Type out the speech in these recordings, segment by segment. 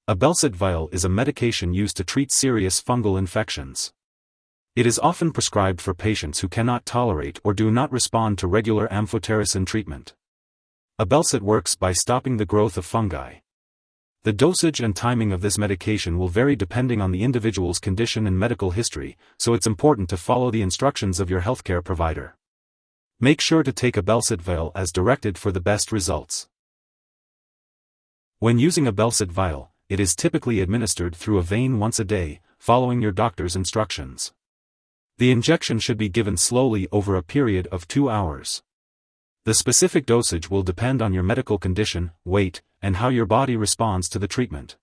Abelcet Vial is a medication used to treat serious fungal infections. It is often prescribed for patients who cannot tolerate or do not respond to regular amphotericin treatment. Abelcet works by stopping the growth of fungi. The dosage and timing of this medication will vary depending on the individual's condition and medical history, so it's important to follow the instructions of your healthcare provider. Make sure to take Abelcet Vial as directed for the best results. When using Abelcet Vial, it is typically administered through a vein once a day, following your doctor's instructions. The injection should be given slowly over a period of 2 hours. The specific dosage will depend on your medical condition, weight, and how your body responds to the treatment.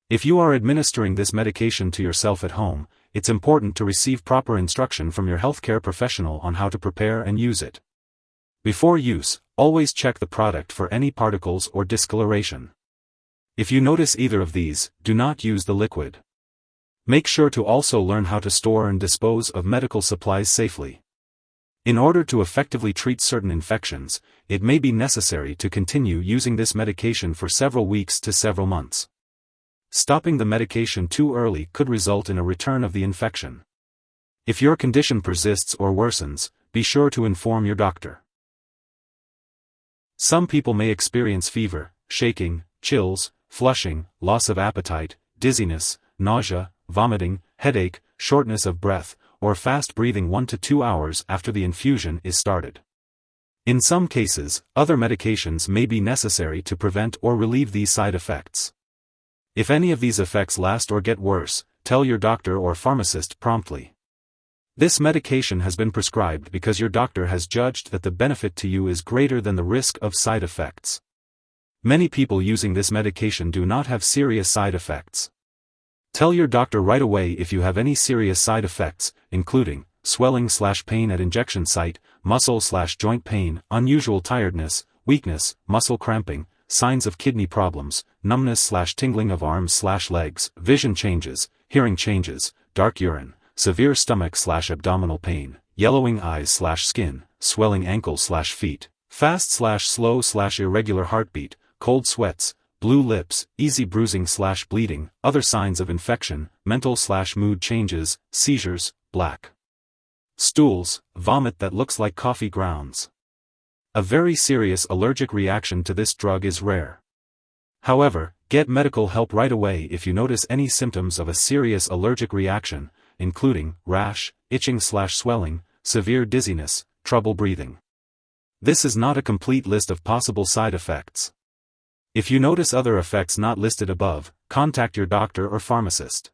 If you are administering this medication to yourself at home, it's important to receive proper instruction from your healthcare professional on how to prepare and use it. Before use, always check the product for any particles or discoloration. If you notice either of these, do not use the liquid. Make sure to also learn how to store and dispose of medical supplies safely. In order to effectively treat certain infections, it may be necessary to continue using this medication for several weeks to several months. Stopping the medication too early could result in a return of the infection. If your condition persists or worsens, be sure to inform your doctor. Some people may experience fever, shaking, chills, flushing, loss of appetite, dizziness, nausea, vomiting, headache, shortness of breath, or fast breathing 1 to 2 hours after the infusion is started. In some cases, other medications may be necessary to prevent or relieve these side effects. If any of these effects last or get worse, tell your doctor or pharmacist promptly. This medication has been prescribed because your doctor has judged that the benefit to you is greater than the risk of side effects. Many people using this medication do not have serious side effects. Tell your doctor right away if you have any serious side effects, including swelling/pain at injection site, muscle/joint pain, unusual tiredness, weakness, muscle cramping, signs of kidney problems, numbness/tingling of arms/legs, vision changes, hearing changes, dark urine, severe stomach/abdominal pain, yellowing eyes/skin, swelling ankles/feet, fast/slow/irregular heartbeat, cold sweats, blue lips, easy bruising/bleeding, other signs of infection, mental/mood changes, seizures, black stools, vomit that looks like coffee grounds. A very serious allergic reaction to this drug is rare. However, get medical help right away if you notice any symptoms of a serious allergic reaction, including rash, itching/swelling, severe dizziness, trouble breathing. This is not a complete list of possible side effects. If you notice other effects not listed above, contact your doctor or pharmacist.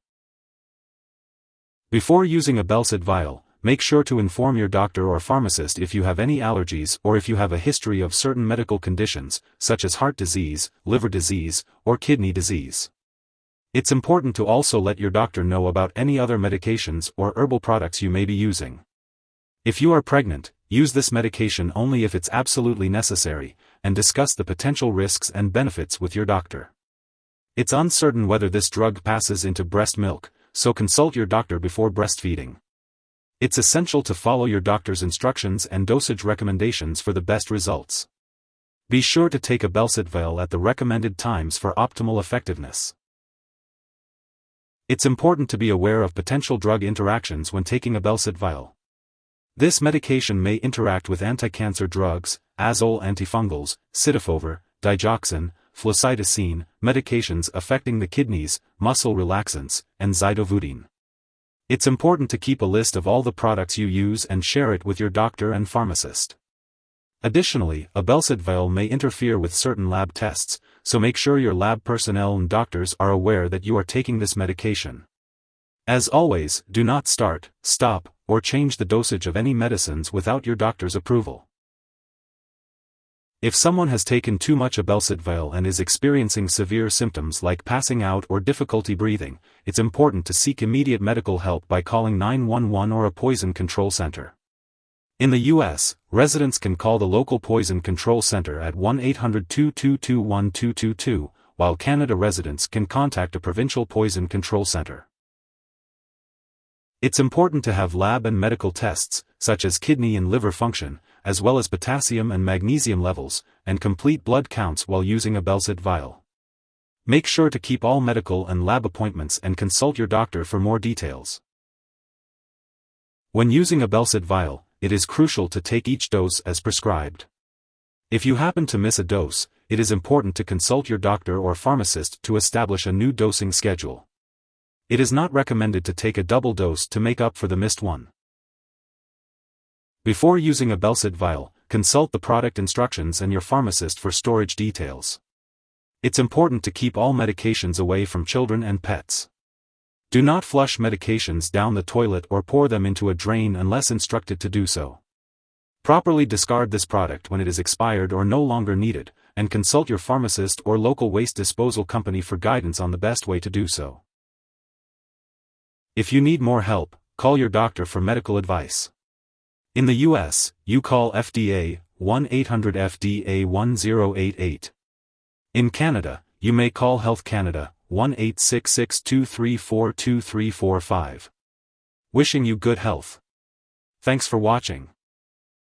Before using Abelcet Vial, make sure to inform your doctor or pharmacist if you have any allergies or if you have a history of certain medical conditions, such as heart disease, liver disease, or kidney disease. It's important to also let your doctor know about any other medications or herbal products you may be using. If you are pregnant, use this medication only if it's absolutely necessary, and discuss the potential risks and benefits with your doctor. It's uncertain whether this drug passes into breast milk, so consult your doctor before breastfeeding. It's essential to follow your doctor's instructions and dosage recommendations for the best results. Be sure to take Abelcet Vial at the recommended times for optimal effectiveness. It's important to be aware of potential drug interactions when taking Abelcet Vial. This medication may interact with anti-cancer drugs, azole antifungals, cidofovir, digoxin, flucytosine, medications affecting the kidneys, muscle relaxants, and zidovudine. It's important to keep a list of all the products you use and share it with your doctor and pharmacist. Additionally, Abelcet Vial may interfere with certain lab tests, so make sure your lab personnel and doctors are aware that you are taking this medication. As always, do not start, stop, or change the dosage of any medicines without your doctor's approval. If someone has taken too much Abelcet Vial and is experiencing severe symptoms like passing out or difficulty breathing, it's important to seek immediate medical help by calling 911 or a poison control center. In the U.S., residents can call the local poison control center at 1-800-222-1222, while Canada residents can contact a provincial poison control center. It's important to have lab and medical tests, such as kidney and liver function, as well as potassium and magnesium levels, and complete blood counts while using Abelcet Vial. Make sure to keep all medical and lab appointments and consult your doctor for more details. When using Abelcet Vial, it is crucial to take each dose as prescribed. If you happen to miss a dose, it is important to consult your doctor or pharmacist to establish a new dosing schedule. It is not recommended to take a double dose to make up for the missed one. Before using Abelcet Vial, consult the product instructions and your pharmacist for storage details. It's important to keep all medications away from children and pets. Do not flush medications down the toilet or pour them into a drain unless instructed to do so. Properly discard this product when it is expired or no longer needed, and consult your pharmacist or local waste disposal company for guidance on the best way to do so. If you need more help, call your doctor for medical advice. In the US, you call FDA 1-800-FDA-1088. In Canada, you may call Health Canada 1-866-234-2345. Wishing you good health. Thanks for watching.